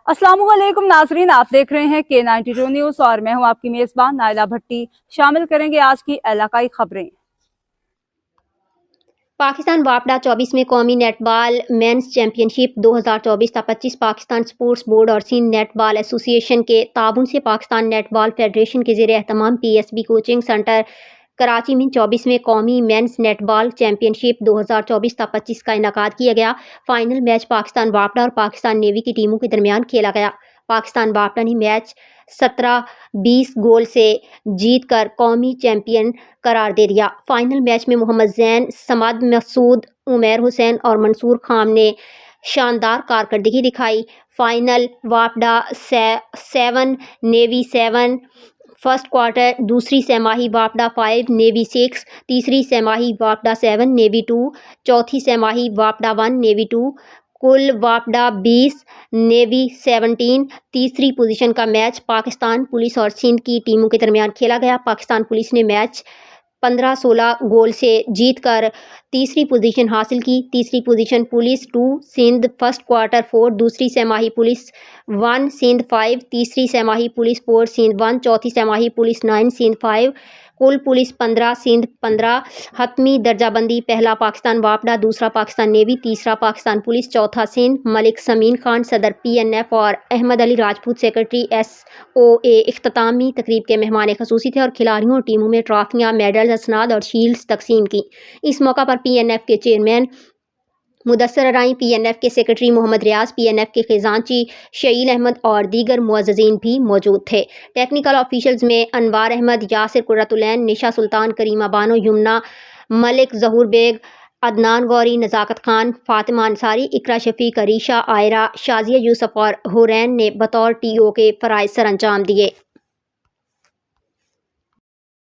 अस्सलाम वालेकुम नाजरीन, आप देख रहे हैं K92 न्यूज़ और मैं हूं आपकी मेज़बान नाइला भट्टी। शामिल करेंगे आज की इलाकाई खबरें। पाकिस्तान वापडा 24वें कौमी netball men's championship 2024-25 Pakistan sports board और सिंध नेटबॉल एसोसिएशन के ताबून से पाकिस्तान नेटबॉल फेडरेशन के ज़ेर एहतमाम PSB कोचिंग सेंटर कराची में 24वें कौमी मेंस नेटबॉल चैंपियनशिप 2024-25 का इनेकाद किया गया। फाइनल मैच पाकिस्तान वापडा और पाकिस्तान नेवी की टीमों के दरमियान खेला गया। पाकिस्तान वापडा ने मैच 17-20 गोल से जीतकर कौमी चैंपियन करार दे दिया। फाइनल मैच में मोहम्मद जैन, समद मसूद, उमैर हुसैन और मंसूर खान ने शानदार कारकर्दगी दिखाई। फाइनल वापडा 7 नेवी 7 फर्स्ट क्वार्टर, दूसरी सेमाही वापडा 5 नेवी 6, तीसरी सेमाही वापडा 7 नेवी 2, चौथी सेमाही वापडा 1 नेवी 2, कुल वापडा 20 नेवी 17। तीसरी पोजीशन का मैच पाकिस्तान पुलिस और सिंध की टीमों के दरमियान खेला गया। पाकिस्तान पुलिस ने मैच 15-16 गोल से जीतकर तीसरी पोजीशन हासिल की। तीसरी position police 2 Sindh first quarter 4, दूसरी सेमाही पुलिस 1 सिंध 5, तीसरी सेमाही पुलिस 4 सिंध 1, चौथी सेमाही पुलिस 9 सिंध 5, कुल पुलिस 15 सिंध 15। हतमी दर्जाबंदी पहला पाकिस्तान वापडा, दूसरा पाकिस्तान नेवी, तीसरा पाकिस्तान पुलिस, चौथा सिंध। मलिक समीन खान सदर PNF और अहमद अली राजपूत सेक्रेटरी SOA इख्तितामी तकरीब के मेहमान खसूसी थे और खिलाड़ियों और टीमों में ट्रॉफियाँ, मेडल्स, असनाद और शील्ड्स तकसीम की। इस मौका पर PNF के चेयरमैन मुदस्सर अराई, PNF के सेक्रेटरी मोहम्मद रियाज, PNF के खजांची शहील अहमद और दीगर मुअज़्ज़ज़ीन भी मौजूद थे। टेक्निकल ऑफिशियल्स में अनवार अहमद, यासिर कुर्रतुलैन, निशा सुल्तान, करीमा बानो, यमुना मलिक, ज़हूर बेग, अदनान गौरी, नज़ाकत खान, फातिमा अंसारी, इकरा शफीक, अरीशा, आयरा, शाजिया यूसुफ और हुरैन ने बतौर TO के फ़राइज़ सर अंजाम दिए।